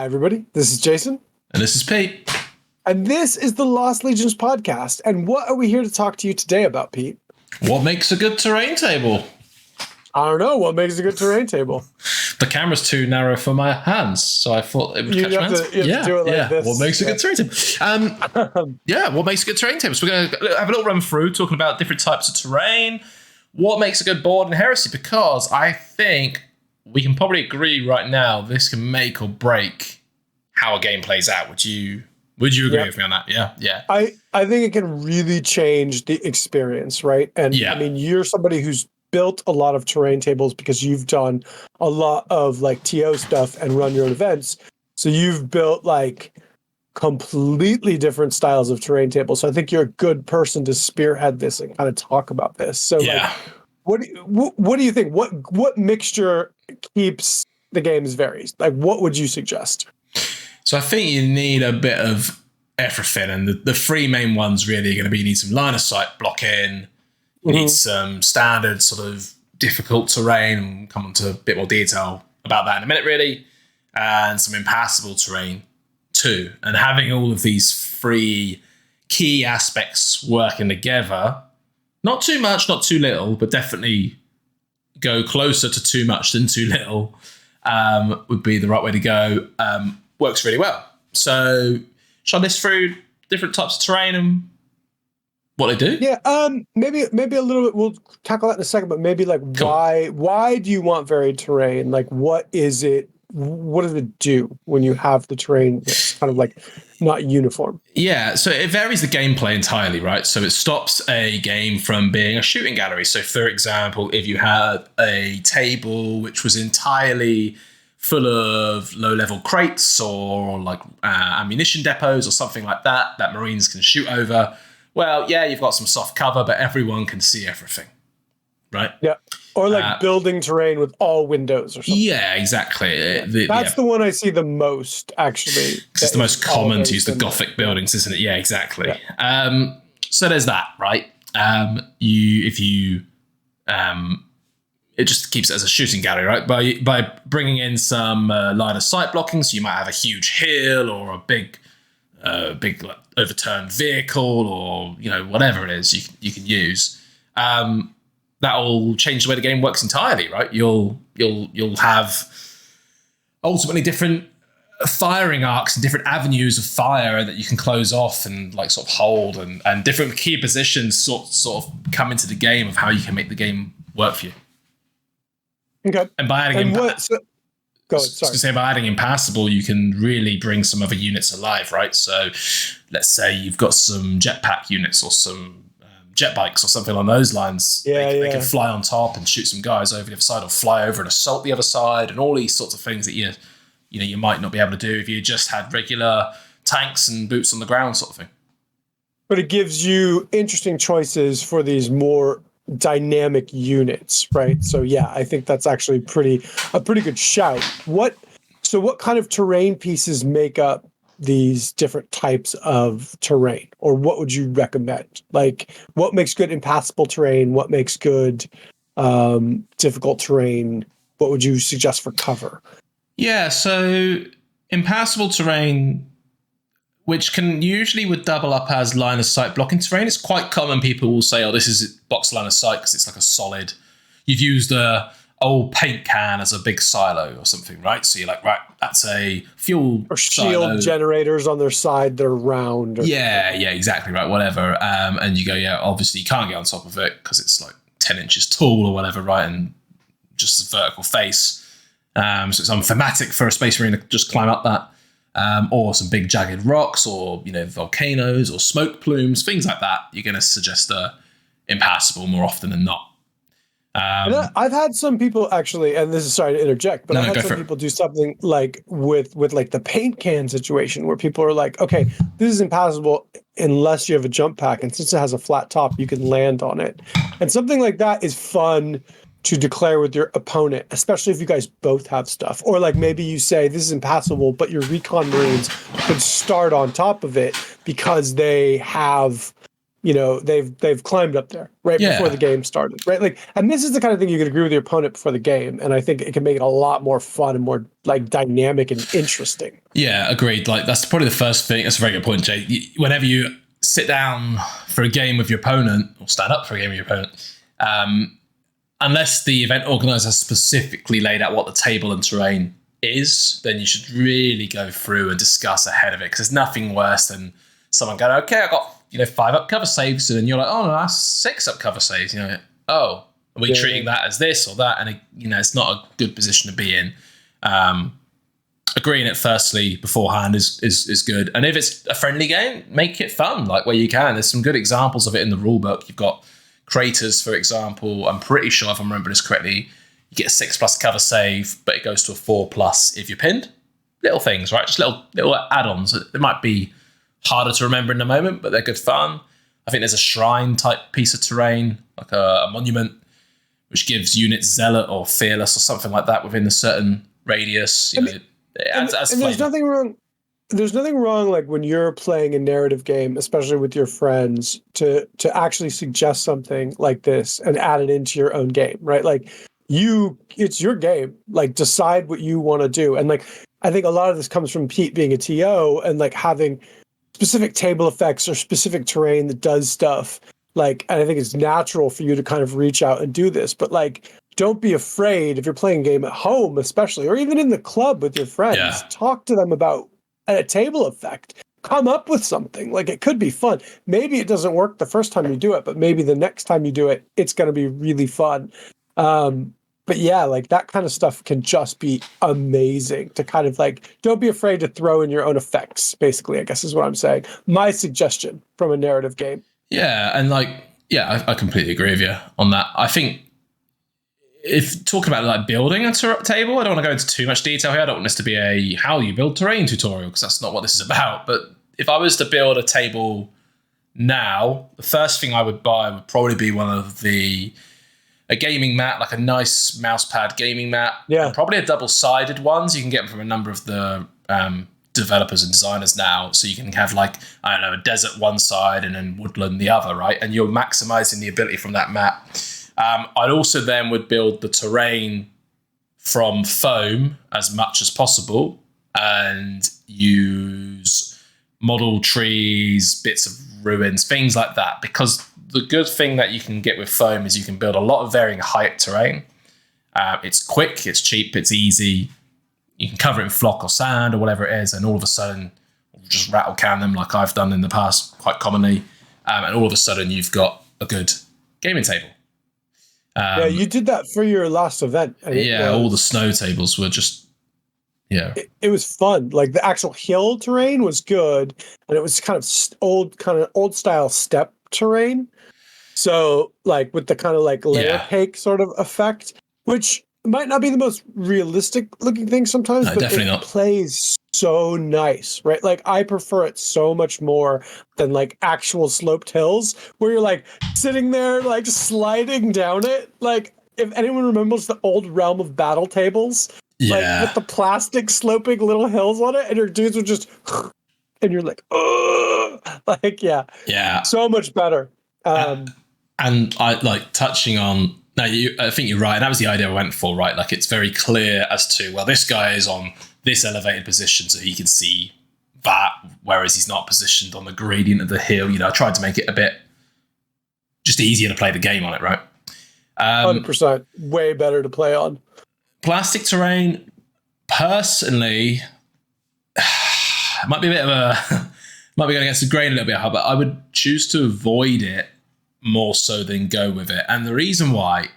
Hi, everybody. This is Jason. And this is Pete. And this is the Lost Legions podcast. And what are we here to talk to you today about, Pete? What makes a good terrain table? I don't know. What makes a good terrain table? The camera's too narrow for my hands, so I thought it would catch my hands. This. What makes a good terrain table? What makes a good terrain table? So we're going to have a little run through, talking about different types of terrain. What makes a good board in Heresy? Because I think we can probably agree right now this can make or break how a game plays out. Would you agree with me on that? Yeah. I think it can really change the experience, right? And I mean, you're somebody who's built a lot of terrain tables because you've done a lot of like TO stuff and run your own events. So you've built like completely different styles of terrain tables. So I think you're a good person to spearhead this and kind of talk about this. So what do you think? What mixture keeps the games varied? Like, what would you suggest? So I think you need a bit of everything, and the three main ones really are going to be: you need some line of sight blocking, you need some standard sort of difficult terrain, and we'll come on to a bit more detail about that in a minute, really, and some impassable terrain too. And having all of these three key aspects working together, not too much, not too little, but definitely go closer to too much than too little, would be the right way to go. Works really well. So shall I list through different types of terrain and what they do? Yeah, maybe a little bit. We'll tackle that in a second, but maybe like why do you want varied terrain? Like, what is it? What does it do when you have the terrain that's kind of like not uniform? Yeah, so it varies the gameplay entirely, right? So it stops a game from being a shooting gallery. So for example, if you had a table which was entirely full of low-level crates or like ammunition depots or something like that Marines can shoot over, well, yeah, you've got some soft cover, but everyone can see everything, right? Yeah. Or like building terrain with all windows or something. Yeah, exactly. That's the one I see the most, actually. It's the most common to use the Gothic buildings, isn't it? Yeah, exactly. Yeah. So there's that, right? It just keeps it as a shooting gallery, right? By bringing in some line of sight blocking, so you might have a huge hill or a big like, overturned vehicle, or whatever it is you can use. That'll change the way the game works entirely, right? You'll have ultimately different firing arcs and different avenues of fire that you can close off and like sort of hold, and different key positions sort of come into the game of how you can make the game work for you. Okay. And by adding by adding impassable, you can really bring some other units alive, right? So let's say you've got some jetpack units or some jet bikes or something along those lines. They can fly on top and shoot some guys over the other side, or fly over and assault the other side, and all these sorts of things that you might not be able to do if you just had regular tanks and boots on the ground sort of thing. But it gives you interesting choices for these more dynamic units, right? So yeah, I think that's actually a pretty good shout. What kind of terrain pieces make up these different types of terrain, or what would you recommend? Like, what makes good impassable terrain? What makes good difficult terrain? What would you suggest for cover? Yeah, so impassable terrain, which would double up as line of sight blocking terrain. It's quite common. People will say, oh, this is box line of sight because it's like a solid. You've used a old paint can as a big silo or something, right? So you're like, right, that's a fuel or shield silo. Generators on their side, they're round. Yeah, exactly right, whatever. And you go, obviously you can't get on top of it because it's like 10 inches tall or whatever, right? And just a vertical face. So it's unthematic for a Space Marine to just climb up that. Or some big jagged rocks, or volcanoes or smoke plumes, things like that. You're going to suggest impassable more often than not. I've had some people actually, and this is sorry to interject, but I've had some people do something like with like the paint can situation, where people are like, okay, this is impassable unless you have a jump pack, and since it has a flat top, you can land on it, and something like that is fun to declare with your opponent, especially if you guys both have stuff. Or like maybe you say this is impassable, but your recon Marines could start on top of it because they have they've climbed up there before the game started, right? Like, and this is the kind of thing you can agree with your opponent before the game, and I think it can make it a lot more fun and more like dynamic and interesting. Yeah, agreed. Like, that's probably the first thing. That's a very good point, Jay. Whenever you sit down for a game with your opponent, or stand up for a game with your opponent, unless the event organizer specifically laid out what the table and terrain is, then you should really go through and discuss ahead of it, because there's nothing worse than someone going, okay, I got 5 up cover saves, and then you're like, oh no, that's 6 up cover saves. Are we treating that as this or that? And it's not a good position to be in. Agreeing it firstly beforehand is good. And if it's a friendly game, make it fun, like where you can. There's some good examples of it in the rule book. You've got Craters, for example. I'm pretty sure, if I remember this correctly, you get a 6+ cover save, but it goes to a 4+ if you're pinned. Little things, right? Just little add-ons. It might be harder to remember in the moment, but they're good fun. I think there's a shrine type piece of terrain, like a monument, which gives units zealot or fearless or something like that within a certain radius. It adds and there's nothing wrong. There's nothing wrong, like when you're playing a narrative game, especially with your friends, to actually suggest something like this and add it into your own game, right? Like it's your game. Like, decide what you want to do, and like I think a lot of this comes from Pete being a TO and like having specific table effects or specific terrain that does stuff. Like, and I think it's natural for you to kind of reach out and do this, but like, don't be afraid if you're playing a game at home, especially, or even in the club with your friends. Yeah. Talk to them about a table effect. Come up with something. Like, it could be fun. Maybe it doesn't work the first time you do it, but maybe the next time you do it, it's going to be really fun. But yeah, like that kind of stuff can just be amazing to kind of like, don't be afraid to throw in your own effects, basically, I guess is what I'm saying. My suggestion from a narrative game. Yeah. And like, yeah, I completely agree with you on that. I think if talking about like building a table, I don't want to go into too much detail here. I don't want this to be a how you build terrain tutorial, because that's not what this is about. But if I was to build a table now, the first thing I would buy would probably be a gaming mat, like a nice mousepad gaming mat. Yeah. And probably a double-sided one. So you can get them from a number of the developers and designers now. So you can have like, I don't know, a desert one side and then woodland the other, right? And you're maximizing the ability from that mat. I'd also then would build the terrain from foam as much as possible and use model trees, bits of ruins, things like that, because the good thing that you can get with foam is you can build a lot of varying height terrain. It's quick, it's cheap, it's easy. You can cover it in flock or sand or whatever it is, and all of a sudden, just rattle can them like I've done in the past quite commonly, and all of a sudden you've got a good gaming table. Yeah, you did that for your last event. All the snow tables were just, It was fun. Like the actual hill terrain was good, and it was kind of old style step terrain. So like with the kind of like layer cake sort of effect, which might not be the most realistic looking thing sometimes, but it plays so nice, right? Like I prefer it so much more than like actual sloped hills where you're like sitting there like sliding down it. Like if anyone remembers the old Realm of Battle tables, like with the plastic sloping little hills on it, and your dudes would just, and you're like, oh, like so much better. And I like touching on. No, I think you're right. And that was the idea I went for, right? Like it's very clear as to, well, this guy is on this elevated position so he can see that, whereas he's not positioned on the gradient of the hill. I tried to make it a bit just easier to play the game on it, right? 100%. Way better to play on. Plastic terrain, personally, might be a bit of might be going against the grain a little bit, but I would choose to avoid it more so than go with it. And the reason why,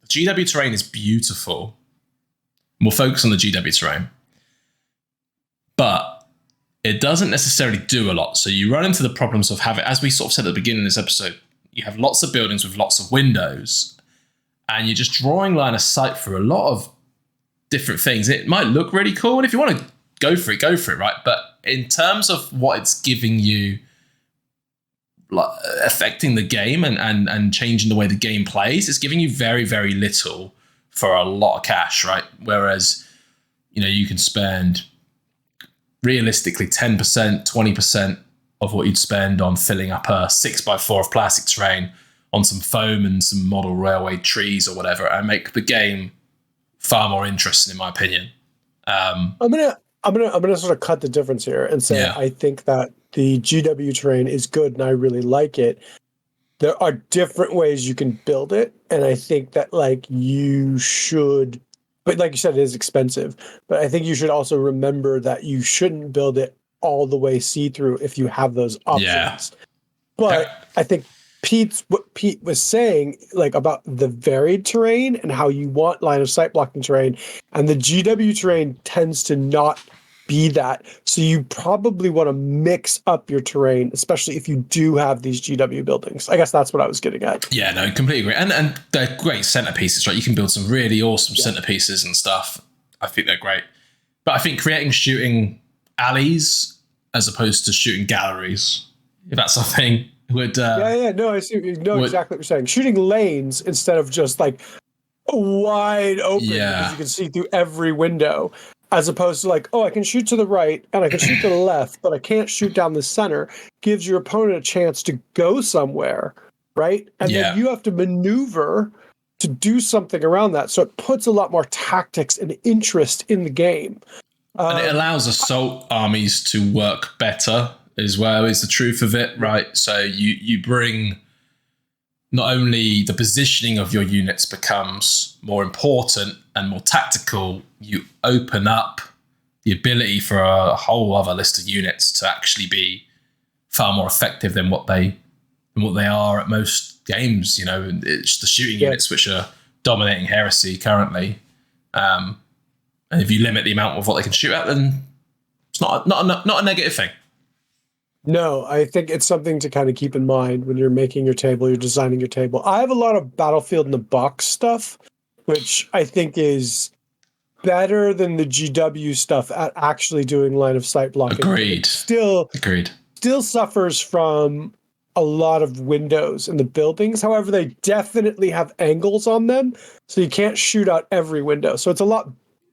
the GW terrain is beautiful. We'll focus on the GW terrain. But it doesn't necessarily do a lot. So you run into the problems of having, as we sort of said at the beginning of this episode, you have lots of buildings with lots of windows, and you're just drawing line of sight for a lot of different things. It might look really cool, and if you want to go for it, right? But in terms of what it's giving you, like affecting the game and changing the way the game plays, it's giving you very, very little for a lot of cash, right? Whereas, you can spend realistically 10%, 20% of what you'd spend on filling up a 6x4 of plastic terrain on some foam and some model railway trees or whatever, and make the game far more interesting, in my opinion. I'm gonna sort of cut the difference here and say I think that the GW terrain is good and I really like it. There are different ways you can build it, and I think that like you should, but like you said, it is expensive. But I think you should also remember that you shouldn't build it all the way see-through if you have those options. Yeah. But I think what Pete was saying, like about the varied terrain and how you want line of sight blocking terrain, and the GW terrain tends to not be that. So you probably want to mix up your terrain, especially if you do have these GW buildings. I guess that's what I was getting at. Yeah, no, completely agree. And they're great centerpieces, right? You can build some really awesome centerpieces and stuff. I think they're great. But I think creating shooting alleys as opposed to shooting galleries, if that's something, would... No, I see. Exactly what you're saying. Shooting lanes instead of just like wide open because you can see through every window. As opposed to like, I can shoot to the right and I can shoot to the left, but I can't shoot down the center, gives your opponent a chance to go somewhere, right? And then you have to maneuver to do something around that. So it puts a lot more tactics and interest in the game. And it allows assault armies to work better as well, is the truth of it, right? So you bring... Not only the positioning of your units becomes more important and more tactical, you open up the ability for a whole other list of units to actually be far more effective than what they are at most games. You know, it's the shooting units which are dominating Heresy currently. And if you limit the amount of what they can shoot at, then it's not a negative thing. No, I think it's something to kind of keep in mind when you're making your table, you're designing your table. I have a lot of Battlefield in the Box stuff, which I think is better than the GW stuff at actually doing line of sight blocking. Agreed. Still suffers from a lot of windows in the buildings. However, they definitely have angles on them, so you can't shoot out every window. So it's a lot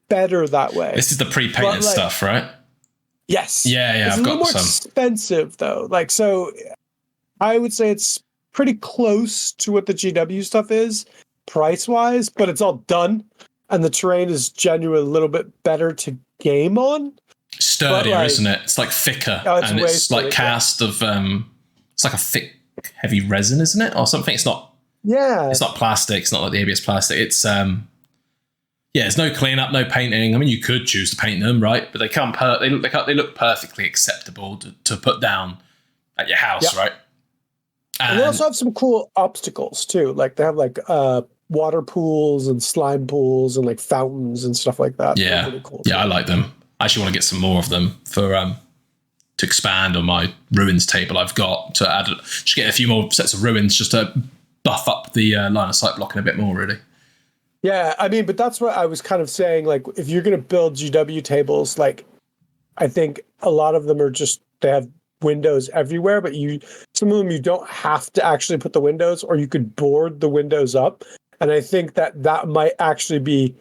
better that way. This is the pre-painted stuff, right? Yes. Yeah. It's a little more expensive though. Like, so I would say it's pretty close to what the GW stuff is price wise, but it's all done. And the terrain is genuinely a little bit better to game on. Sturdier, isn't it? It's like thicker. And it's like cast of, it's like a thick, heavy resin, isn't it? Or something. It's not plastic. It's not like the ABS plastic. It's, there's no cleanup, no painting. I mean, you could choose to paint them, right? But they look perfectly acceptable to put down at your house, right? And they also have some cool obstacles too. Like they have like water pools and slime pools and like fountains and stuff like that. Yeah, really cool. I like them. I actually want to get some more of them for to expand on my ruins table I've got, to add, just get a few more sets of ruins just to buff up the line of sight blocking a bit more, really. Yeah, I mean, but that's what I was kind of saying. Like, if you're going to build GW tables, like, I think a lot of them are just, they have windows everywhere, but some of them you don't have to actually put the windows, or you could board the windows up. And I think that might actually be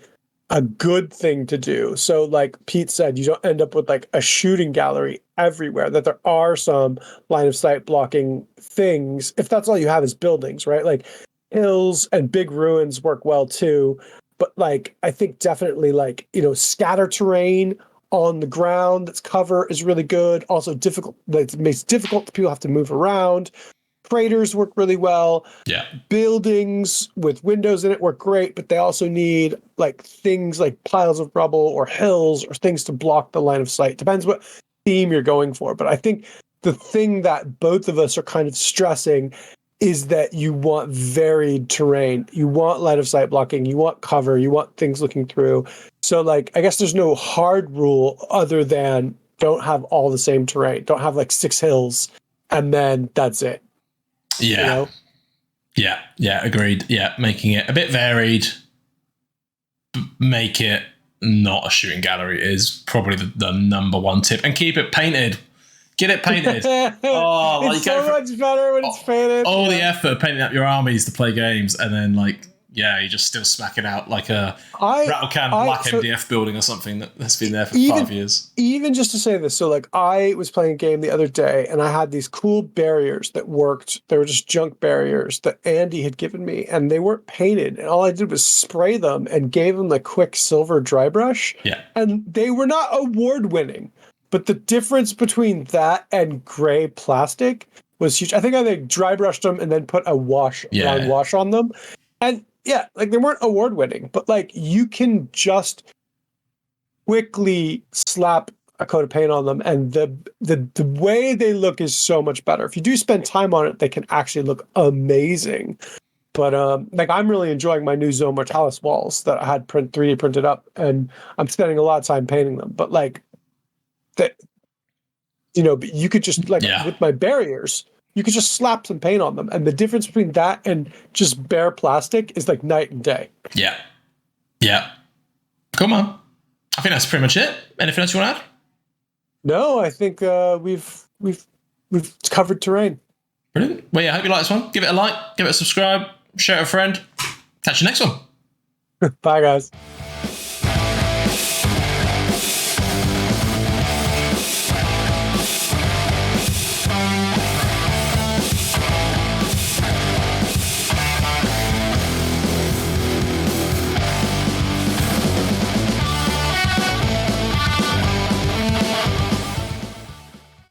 a good thing to do. So like Pete said, you don't end up with like a shooting gallery everywhere, that there are some line of sight blocking things, if that's all you have is buildings, right? Like, hills and big ruins work well too, but like I think definitely like, scatter terrain on the ground that's cover is really good. Also difficult, like it makes it difficult, people have to move around. Craters work really well. Yeah. Buildings with windows in it work great, but they also need like things like piles of rubble or hills or things to block the line of sight. Depends what theme you're going for, but I think the thing that both of us are kind of stressing is that you want varied terrain. You want line of sight blocking. You want cover. You want things looking through. So, like, I guess there's no hard rule other than don't have all the same terrain. Don't have, like, 6 hills, and then that's it. Yeah. Yeah, agreed. Yeah, making it a bit varied, make it not a shooting gallery is probably the number one tip. And keep it painted. Get it painted. It's so much better when it's painted. All the effort of painting up your armies to play games, and then like you're just still smacking out like a rattle can black MDF building or something that's been there for 5 years. Even just to say this, so like I was playing a game the other day and I had these cool barriers that worked. They were just junk barriers that Andy had given me, and they weren't painted. And all I did was spray them and gave them the quick silver dry brush. Yeah. And they were not award winning, but the difference between that and gray plastic was huge. I think I dry brushed them and then put a wash on them. And yeah, like they weren't award winning, but like you can just quickly slap a coat of paint on them, and the way they look is so much better. If you do spend time on it, they can actually look amazing. But like I'm really enjoying my new Zone Mortalis walls that I had 3D printed up, and I'm spending a lot of time painting them. But like that, but you could just with my barriers, you could just slap some paint on them, and the difference between that and just bare plastic is like night and day. Yeah. Come on. I think that's pretty much it. Anything else you want to add? No, I think we've covered terrain. Brilliant. Well, yeah, I hope you like this one. Give it a like, give it a subscribe, share it with a friend. Catch you next one. Bye, guys.